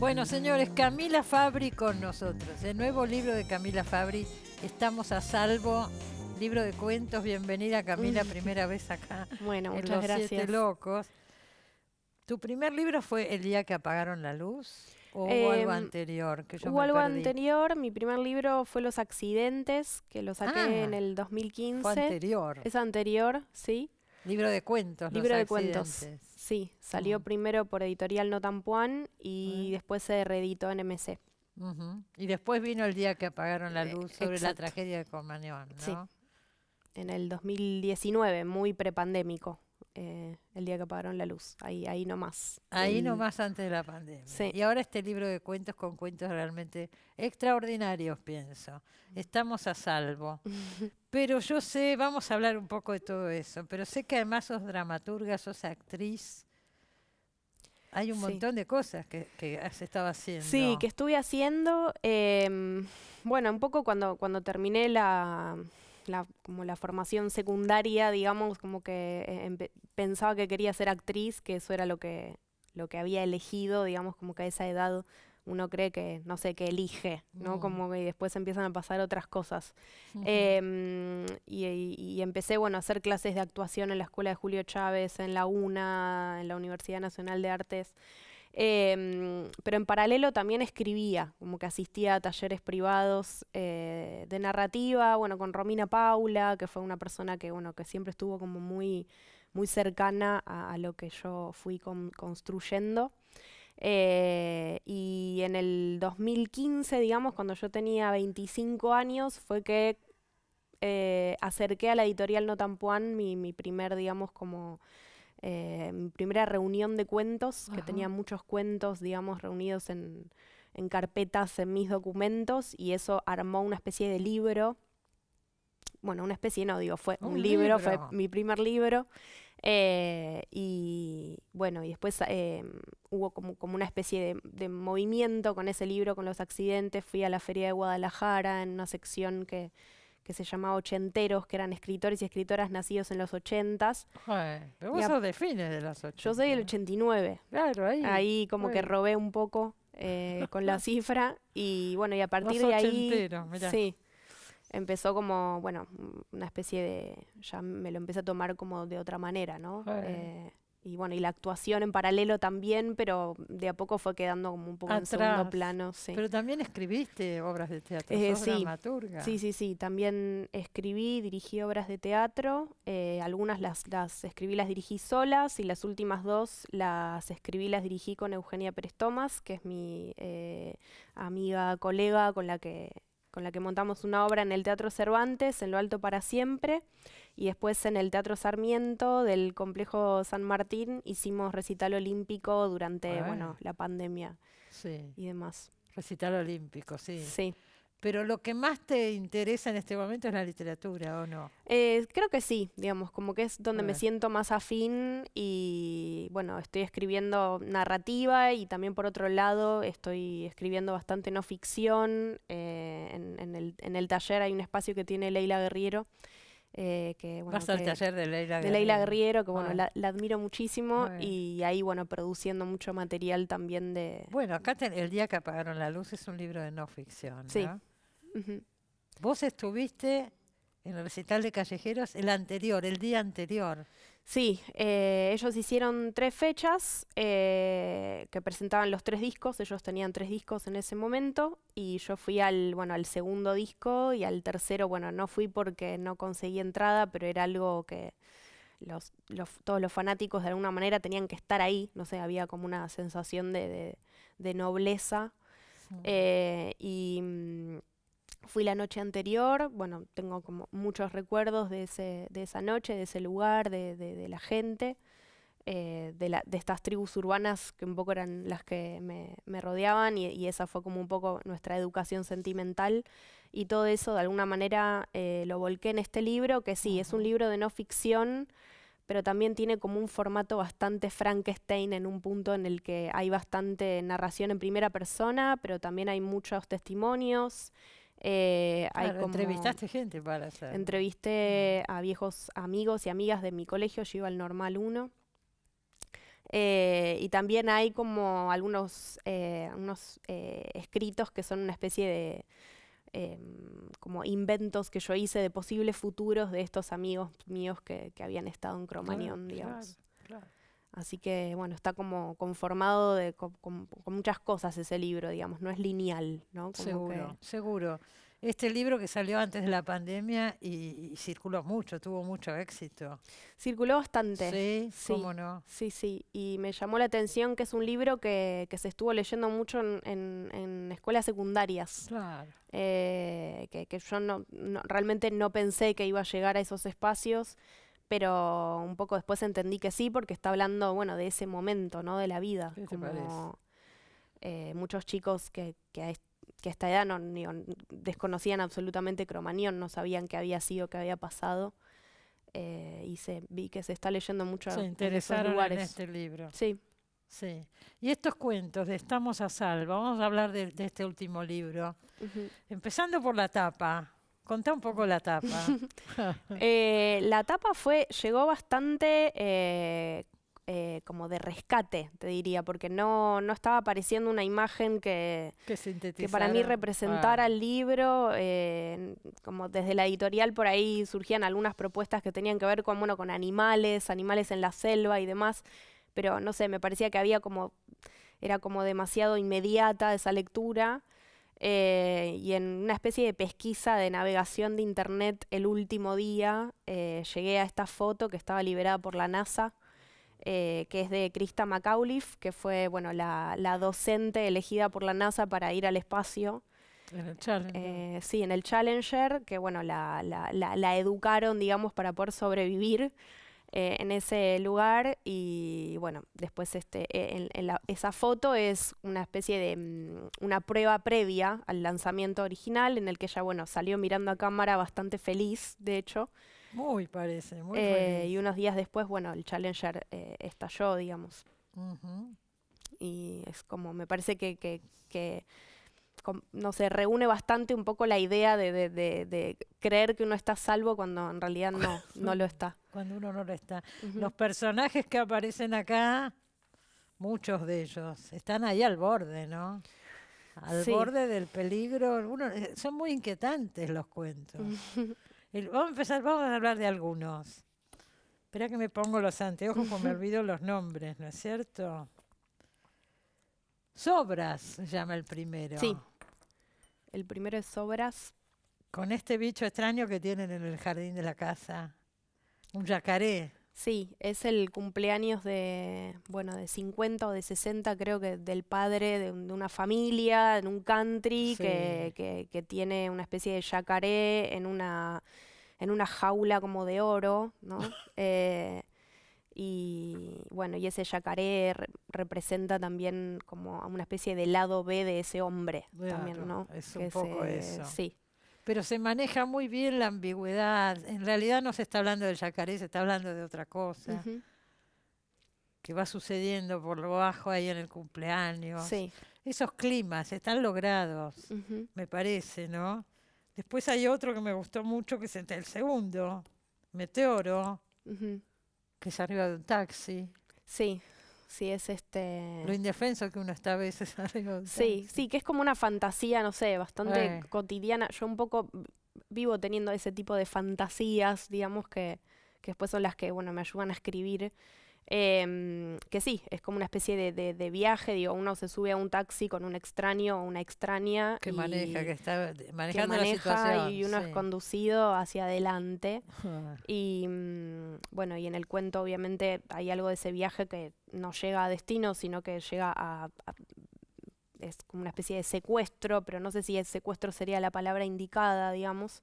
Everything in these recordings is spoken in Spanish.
Bueno, señores, Camila Fabri con nosotros. El nuevo libro de Camila Fabri, Estamos a Salvo, libro de cuentos. Bienvenida, Camila, primera vez acá. Bueno, en muchas Los gracias. Siete Locos. ¿Tu primer libro fue El día que apagaron la luz? ¿O hubo algo anterior que yo Hubo me algo perdí? anterior. Mi primer libro fue Los Accidentes, que lo saqué en el 2015. Fue anterior. Es anterior, sí. Libro de cuentos, Libro Los de cuentos, Accidentes. sí. Salió primero por Editorial No Tan Puan y después se reeditó en MC. Y después vino El día que apagaron la luz, sobre la exacto. tragedia de Cromañón, ¿no? Sí. En el 2019, muy prepandémico. El día que apagaron la luz, ahí nomás. Ahí nomás antes de la pandemia. Sí. Y ahora este libro de cuentos con cuentos realmente extraordinarios, pienso. Estamos a salvo. Pero yo sé, vamos a hablar un poco de todo eso, pero sé que además sos dramaturga, sos actriz. Hay un montón de cosas que has estado haciendo. Sí, que estuve haciendo. Bueno, un poco cuando terminé como la formación secundaria, digamos, como que pensaba que quería ser actriz, que eso era lo que había elegido, digamos, como que a esa edad uno cree que, no sé, que elige, ¿no? Como que después empiezan a pasar otras cosas. Y empecé, bueno, a hacer clases de actuación en la Escuela de Julio Chávez, en la UNA, en la Universidad Nacional de Artes. Pero en paralelo también escribía, como que asistía a talleres privados de narrativa, bueno, con Romina Paula, que fue una persona que, bueno, que siempre estuvo como muy, muy cercana a lo que yo fui construyendo. Y en el 2015, digamos, cuando yo tenía 25 años, fue que acerqué a la editorial No Tan Puan mi primer, digamos, como mi primera reunión de cuentos, que tenía muchos cuentos, digamos, reunidos en carpetas en mis documentos, y eso armó una especie de libro. Bueno, una especie, no digo, fue un libro, fue mi primer libro. Y bueno, y después hubo como una especie de movimiento con ese libro, con Los Accidentes. Fui a la Feria de Guadalajara en una sección que se llamaba Ochenteros, que eran escritores y escritoras nacidos en los 80s. Pero vos sos de fines de los 80. Yo soy del 89. Claro, ahí como que robé un poco con la cifra. Y bueno, y a partir de ahí, mirá. sí, empezó como, bueno, una especie de, ya me lo empecé a tomar como de otra manera, ¿no? Y bueno, y la actuación en paralelo también, pero de a poco fue quedando como un poco en segundo plano. Sí. Pero también escribiste obras de teatro, sos dramaturga. Sí, también escribí, dirigí obras de teatro, algunas las escribí, las dirigí solas, y las últimas dos las escribí, las dirigí con Eugenia Pérez Tomás, que es mi amiga, colega, con la que montamos una obra en el Teatro Cervantes, en Lo Alto para Siempre, y después en el Teatro Sarmiento del Complejo San Martín hicimos recital olímpico durante la pandemia y demás. Recital olímpico, sí. Sí. Pero lo que más te interesa en este momento es la literatura, ¿o no? Creo que sí, digamos, como que es donde me siento más afín, y bueno, estoy escribiendo narrativa, y también por otro lado estoy escribiendo bastante no ficción. En el taller hay un espacio que tiene Leila Guerriero. Vas al taller de Leila Guerriero. De Leila Guerriero, que bueno, la admiro muchísimo, y ahí, bueno, produciendo mucho material también de... Bueno, acá El día que apagaron la luz es un libro de no ficción, ¿no? Sí. Vos estuviste en el recital de Callejeros el día anterior. Sí, ellos hicieron 3 fechas que presentaban los 3 discos. Ellos tenían 3 discos en ese momento, y yo fui al segundo disco, y al tercero, bueno, no fui porque no conseguí entrada, pero era algo que todos los fanáticos de alguna manera tenían que estar ahí. No sé, había como una sensación de nobleza. Fui la noche anterior. Bueno, tengo como muchos recuerdos de esa noche, de ese lugar, de la gente, de estas tribus urbanas que un poco eran las que me rodeaban, y esa fue como un poco nuestra educación sentimental, y todo eso de alguna manera lo volqué en este libro, que sí, es un libro de no ficción, pero también tiene como un formato bastante Frankenstein, en un punto en el que hay bastante narración en primera persona, pero también hay muchos testimonios. Entrevistaste gente para hacer. Entrevisté a viejos amigos y amigas de mi colegio. Yo iba al Normal 1. Y también hay como algunos unos escritos que son una especie de como inventos que yo hice de posibles futuros de estos amigos míos que habían estado en Cromañón, digamos. Claro. Así que, bueno, está como conformado con muchas cosas ese libro, digamos, no es lineal, ¿no? Como Seguro, seguro. Este libro que salió antes de la pandemia y circuló mucho, tuvo mucho éxito. circuló bastante, Sí, sí, cómo no. sí, sí. Y me llamó la atención que es un libro que se estuvo leyendo mucho en escuelas secundarias. Claro. Que yo realmente no pensé que iba a llegar a esos espacios, pero un poco después entendí que sí, porque está hablando, bueno, de ese momento, ¿no? De la vida. ¿Qué te parece? Como muchos chicos que a esta edad desconocían absolutamente Cromañón, no sabían qué había sido, qué había pasado. Y vi que se está leyendo mucho Se en esos interesaron en lugares. este libro. Sí. Sí. Y estos cuentos de Estamos a salvo, vamos a hablar de este último libro. Ujú. Empezando por la tapa. Contá un poco la tapa. La tapa llegó bastante como de rescate, te diría, porque no estaba apareciendo una imagen que para mí representara el libro. Como desde la editorial por ahí surgían algunas propuestas que tenían que ver con, bueno, con animales en la selva y demás, pero no sé, me parecía que era como demasiado inmediata esa lectura. Y en una especie de pesquisa de navegación de internet el último día llegué a esta foto que estaba liberada por la NASA, que es de Christa McAuliffe, que fue, bueno, la docente elegida por la NASA para ir al espacio. En el Challenger. Sí, en el Challenger, que bueno, la educaron, digamos, para poder sobrevivir en ese lugar. Y bueno, después esa foto es una especie de una prueba previa al lanzamiento original, en el que ella, bueno, salió mirando a cámara bastante feliz, de hecho. Muy parece, muy feliz. Y unos días después, bueno, el Challenger estalló, digamos. Ujú. Y es como, me parece que no sé, reúne bastante un poco la idea de creer que uno está a salvo cuando en realidad no lo está. Cuando uno no lo está. Ujú. Los personajes que aparecen acá, muchos de ellos, están ahí al borde, ¿no? Al Sí. borde del peligro. Son muy inquietantes los cuentos. Vamos a hablar de algunos. Espera que me pongo los anteojos porque me olvido los nombres, ¿no es cierto? Sobras se llama el primero. Sí. El primero es Sobras. Con este bicho extraño que tienen en el jardín de la casa. Un yacaré. Sí, es el cumpleaños de 50 o de 60, creo que del padre de una familia, en un country, Sí. que tiene una especie de yacaré en una jaula como de oro, ¿no? Y bueno, y ese yacaré representa también como una especie de lado B de ese hombre, también, Claro, ¿no? es un poco eso. Sí. Pero se maneja muy bien la ambigüedad. En realidad no se está hablando del yacaré, se está hablando de otra cosa Ujú. que va sucediendo por lo bajo ahí en el cumpleaños. Sí. Esos climas están logrados, Ujú. me parece, ¿no? Después hay otro que me gustó mucho, que es el segundo, Meteoro, Ujú. que es arriba de un taxi. Sí, sí, es Lo indefenso que uno está a veces arriba de un Sí, taxi. sí, que es como una fantasía, no sé, bastante cotidiana. Yo un poco vivo teniendo ese tipo de fantasías, digamos, que después son las que, bueno, me ayudan a escribir. Que sí, es como una especie de viaje, digo, uno se sube a un taxi con un extraño o una extraña Que y que está que manejando la maneja situación. y uno es sí. conducido hacia adelante. Ah, Y bueno, y en el cuento obviamente hay algo de ese viaje que no llega a destino, sino que llega es como una especie de secuestro, pero no sé si el secuestro sería la palabra indicada, digamos.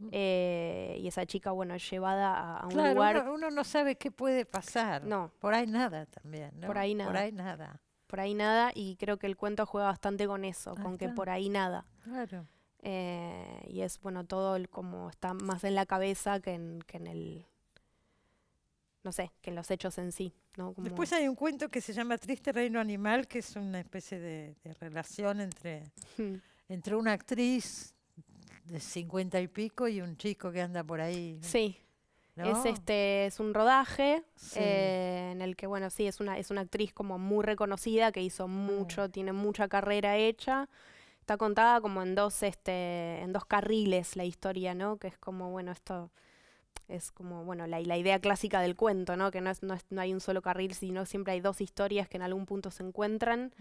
ujú. Y esa chica, bueno, es llevada a un Claro, lugar. uno no sabe qué puede pasar. No, Por ahí nada también, ¿no? por ahí nada. Por ahí nada. Por ahí nada, y creo que el cuento juega bastante con eso, Ahí con que está. por ahí nada. Claro. Y es, bueno, todo como está más en la cabeza que en el, no sé, que en los hechos en sí, ¿no? Como, Después hay un cuento que se llama Triste Reino Animal, que es una especie de relación entre una actriz de 50 y pico y un chico que anda por ahí, sí, ¿no? Es un rodaje Sí. en el que, bueno, sí, es una actriz como muy reconocida que hizo mucho, tiene mucha carrera hecha. Está contada como en dos carriles la historia, ¿no? Que es como, bueno, esto es como, bueno, la idea clásica del cuento, ¿no? Que no hay un solo carril, sino siempre hay dos historias que en algún punto se encuentran.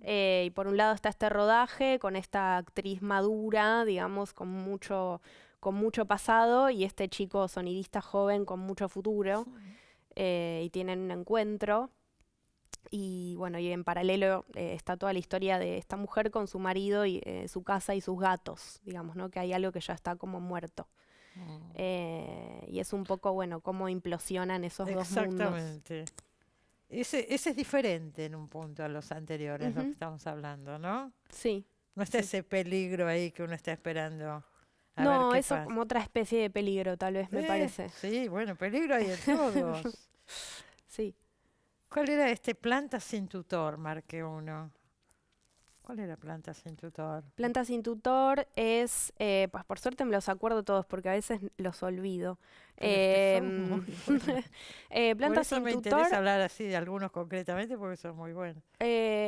Y por un lado está este rodaje con esta actriz madura, digamos, con mucho pasado, y este chico sonidista joven con mucho futuro, y tienen un encuentro. Y bueno, y en paralelo está toda la historia de esta mujer con su marido y su casa y sus gatos, digamos, ¿no? Que hay algo que ya está como muerto. Y es un poco, bueno, cómo implosionan esos dos mundos. Exactamente. Ese es diferente en un punto a los anteriores, lo que Ujú. estamos hablando, ¿no? Sí. No está Sí. ese peligro ahí que uno está esperando a ver No, qué eso pasa. como otra especie de peligro, tal vez, me parece. Sí, bueno, peligro hay en todos. Sí. ¿Cuál era este? Planta sin tutor, marqué uno. ¿Cuál era planta sin tutor? Planta sin tutor es, pues por suerte me los acuerdo todos porque a veces los olvido. Pero es que son muy buenos. Por Planta eso sin me tutor interesa hablar así de algunos concretamente porque son muy buenos.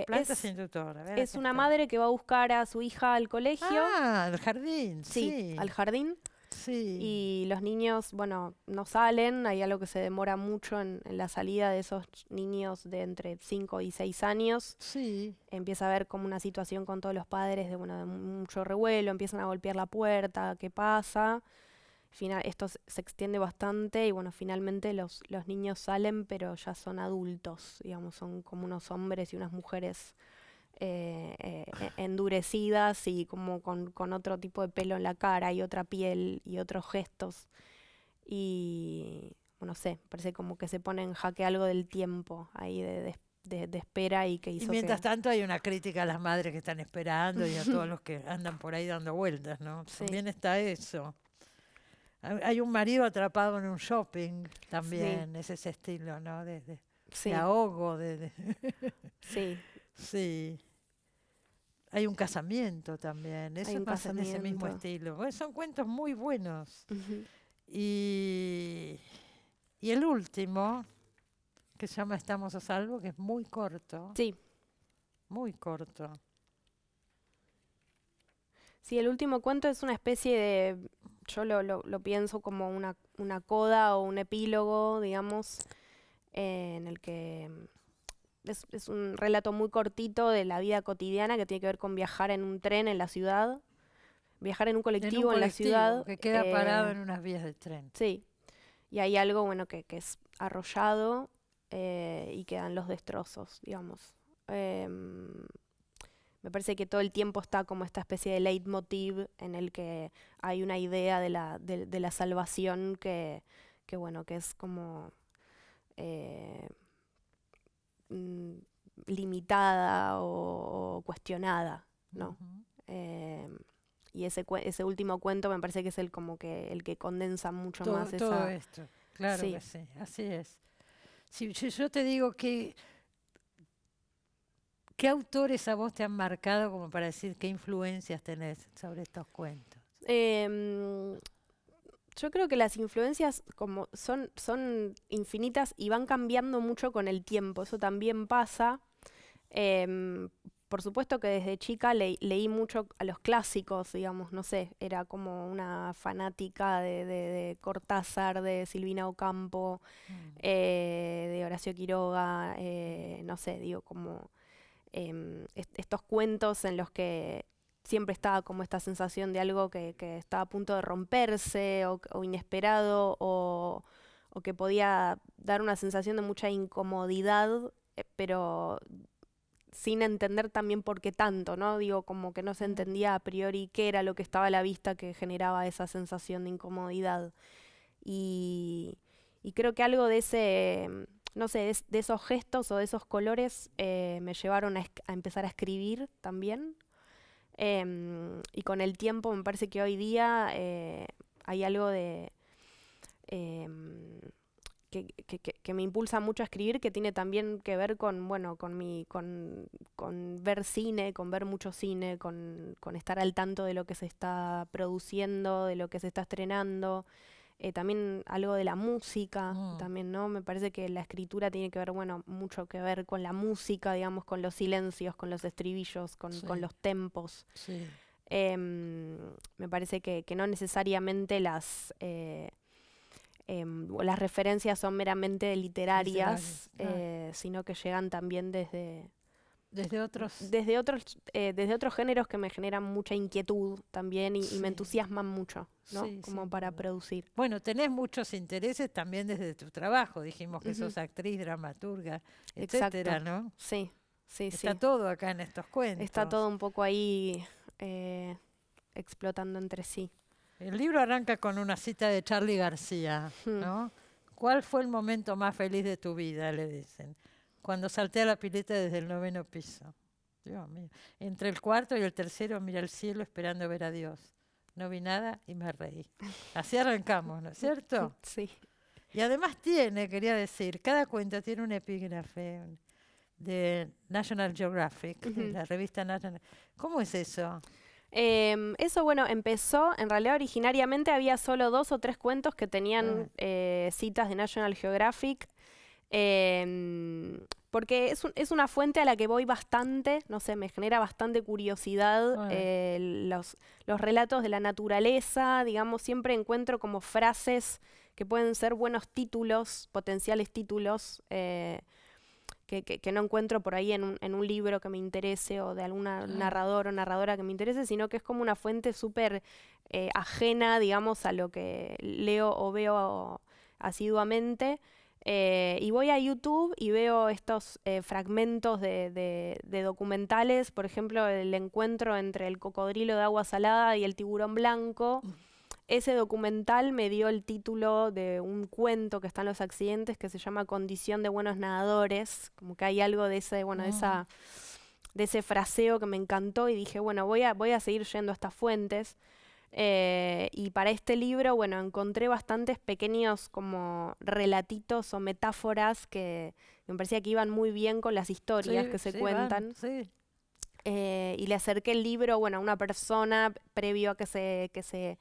Planta sin tutor, a ver, es acá una está. madre que va a buscar a su hija al colegio, Ah, el jardín, sí, sí. al jardín, Sí. y los niños, bueno, no salen, hay algo que se demora mucho en la salida de esos niños de entre 5 y 6 años. Sí. Empieza a haber como una situación con todos los padres de, bueno, de mucho revuelo, empiezan a golpear la puerta, ¿qué pasa? Esto se extiende bastante y bueno, finalmente los niños salen, pero ya son adultos, digamos, son como unos hombres y unas mujeres endurecidas y como con otro tipo de pelo en la cara y otra piel y otros gestos. Y bueno, no sé, parece como que se pone en jaque algo del tiempo ahí de espera y que Y hizo mientras que... tanto hay una crítica a las madres que están esperando y a todos los que andan por ahí dando vueltas, ¿no? Sí, También está eso. Hay un marido atrapado en un shopping sí, también, es ese estilo, ¿no? De sí, ahogo, sí. sí. Hay un casamiento también, Hay eso un es más en ese mismo casamiento. estilo. Bueno, son cuentos muy buenos. Ujú. Y, y el último, que se llama Estamos a salvo, que es muy corto, Sí, muy corto. sí, el último cuento es una especie de, yo lo pienso como una coda o un epílogo, digamos, en el que es un relato muy cortito de la vida cotidiana que tiene que ver con viajar en un tren en la ciudad, viajar en un En un colectivo en la colectivo ciudad, que queda parado en unas vías de tren. sí, y hay algo, bueno, que es arrollado y quedan los destrozos, digamos. Em, Me parece que todo el tiempo está como esta especie de leitmotiv en el que hay una idea de la salvación que, bueno, que es como eh, mm, limitada o cuestionada, ¿no? Ujú. Eh, y ese último cuento me parece que es el que condensa mucho más Todo esa... esto, claro que Sí. sí, así es. Si yo te digo que, ¿qué autores a vos te han marcado como para decir qué influencias tenés sobre estos cuentos? Em, Yo creo que las influencias como son infinitas y van cambiando mucho con el tiempo, eso también pasa. Em, por supuesto que desde chica leí mucho a los clásicos, digamos, no sé, era como una fanática de Cortázar, de Silvina Ocampo, Mm. de Horacio Quiroga, no sé, digo, como estos cuentos en los que siempre estaba como esta sensación de algo que estaba a punto de romperse o inesperado o que podía dar una sensación de mucha incomodidad, pero sin entender también por qué tanto, ¿no? Digo, como que no se Mm. entendía a priori qué era lo que estaba a la vista que generaba esa sensación de incomodidad. Y, y creo que algo de ese, no sé, de esos gestos o de esos colores me llevaron a empezar a escribir también. Y con el tiempo me parece que hoy día hay algo de em, que me impulsa mucho a escribir, que tiene también que ver con, bueno, con ver cine, con ver mucho cine, con estar al tanto de lo que se está produciendo, de lo que se está estrenando. también algo de la música, también, ¿no? Me parece que la escritura tiene que ver, bueno, mucho que ver con la música, digamos, con los silencios, con los estribillos, con los tempos. Sí. Me parece que no necesariamente las referencias son meramente literarias, sino que llegan también Desde otros. Desde otros géneros que me generan mucha inquietud también y me entusiasman mucho, ¿no? Sí, como para producir. Bueno, tenés muchos intereses también desde tu trabajo. Dijimos que sos actriz, dramaturga, etcétera, ¿no? Sí, sí, Está todo acá en estos cuentos. Está todo un poco ahí explotando entre sí. El libro arranca con una cita de Charly García, ¿no? ¿Cuál fue el momento más feliz de tu vida?, le dicen. Cuando salté a la pileta desde el 9º piso. Dios mío. Entre el 4º y el 3º miré al cielo esperando ver a Dios. No vi nada y me reí. Así arrancamos, ¿no es cierto? Sí. Y además quería decir, cada cuento tiene un epígrafe de National Geographic, de la revista National. ¿Cómo es eso? Eso, bueno, empezó, en realidad originariamente había solo 2 o 3 cuentos que tenían citas de National Geographic, porque es una fuente a la que voy bastante, no sé, me genera bastante curiosidad los relatos de la naturaleza, digamos, siempre encuentro como frases que pueden ser buenos títulos, potenciales títulos, que no encuentro por ahí en un libro que me interese o de alguna narrador o narradora que me interese, sino que es como una fuente súper ajena, digamos, a lo que leo o veo asiduamente. Y voy a YouTube y veo estos fragmentos de documentales, por ejemplo, el encuentro entre el cocodrilo de agua salada y el tiburón blanco. Ese documental me dio el título de un cuento que está en Los Accidentes que se llama Condición de Buenos Nadadores, como que hay algo de ese, bueno, de ese fraseo que me encantó y dije, bueno, voy a seguir yendo a estas fuentes. Y para este libro, bueno, encontré bastantes pequeños como relatitos o metáforas que me parecía que iban muy bien con las historias que se cuentan. Y le acerqué el libro, bueno, a una persona previo a que se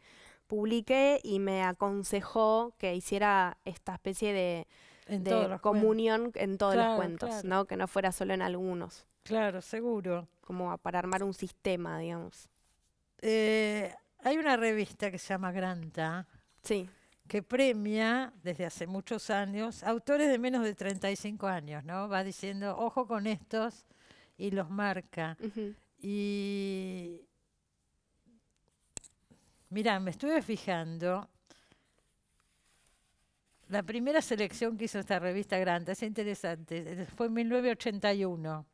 publique y me aconsejó que hiciera esta especie de comunión en todos los cuentos, ¿no? Que no fuera solo en algunos. Claro, seguro. Como para armar un sistema, digamos. Hay una revista que se llama Granta, que premia desde hace muchos años autores de menos de 35 años, ¿no? Va diciendo, ojo con estos, y los marca. Y mirá, me estuve fijando, la primera selección que hizo esta revista Granta, es interesante, fue en 1981.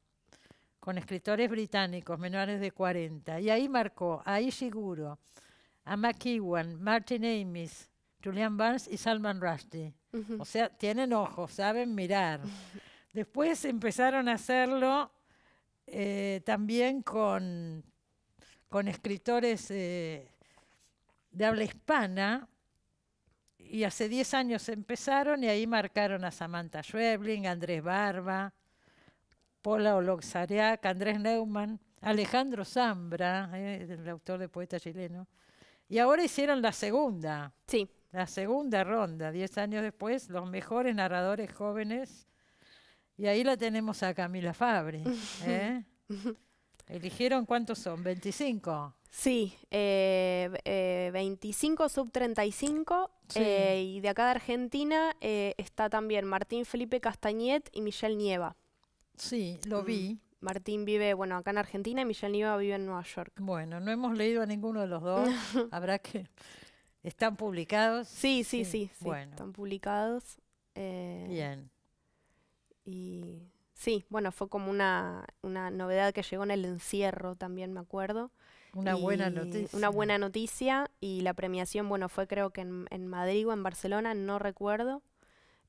Con escritores británicos menores de 40. Y ahí marcó a Ishiguro, a McEwan, Martin Amis, Julian Barnes y Salman Rushdie. O sea, tienen ojos, saben mirar. Después empezaron a hacerlo también con escritores de habla hispana. Y hace 10 años empezaron y ahí marcaron a Samantha Schweblin, Andrés Barba, Paula Oloxariac, Andrés Neumann, Alejandro Zambra, el autor de Poeta Chileno. Y ahora hicieron la segunda. Sí. La segunda ronda, 10 años después, los mejores narradores jóvenes. Y ahí la tenemos a Camila Fabri. ¿Eligieron cuántos son? ¿25? Sí, 25 sub 35. Y de acá de Argentina está también Martín Felipe Castañet y Michelle Nieva. Sí, lo vi. Martín vive, bueno, acá en Argentina y Michelle Nieva vive en Nueva York. Bueno, no hemos leído a ninguno de los dos. Habrá que... ¿Están publicados? Sí. Bueno. Están publicados. Bien. Y sí, bueno, fue como una novedad que llegó en el encierro también, me acuerdo. Una buena noticia. Una buena noticia. Y la premiación, bueno, fue creo que en Madrid o en Barcelona, no recuerdo.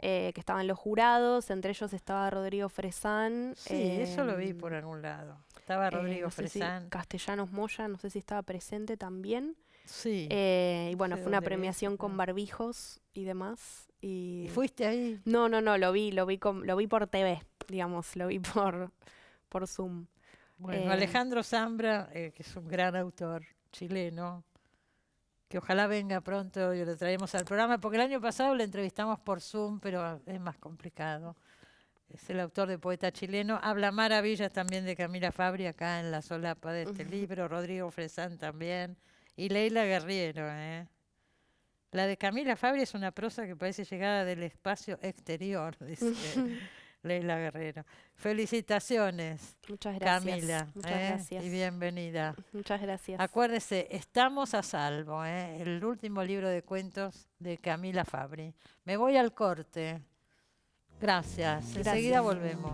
Que estaban los jurados, entre ellos estaba Rodrigo Fresán. Sí, eso lo vi por algún lado. Estaba Rodrigo no sé Fresán. Si Castellanos Moya, no sé si estaba presente también. Sí. Y bueno, fue una premiación con barbijos y demás. ¿Y fuiste ahí? No, lo vi por TV, digamos, lo vi por Zoom. Bueno, Alejandro Zambra, que es un gran autor chileno, que ojalá venga pronto y lo traemos al programa, porque el año pasado lo entrevistamos por Zoom, pero es más complicado. Es el autor de Poeta Chileno. Habla maravillas también de Camila Fabri acá en la solapa de este libro, Rodrigo Fresán también, y Leila Guerriero. La de Camila Fabri es una prosa que parece llegada del espacio exterior, dice Leila Guerrero. Felicitaciones, Muchas gracias. Camila, Muchas gracias. y bienvenida. Muchas gracias. Acuérdese, Estamos a salvo, el último libro de cuentos de Camila Fabri. Me voy al corte. Gracias. Enseguida volvemos.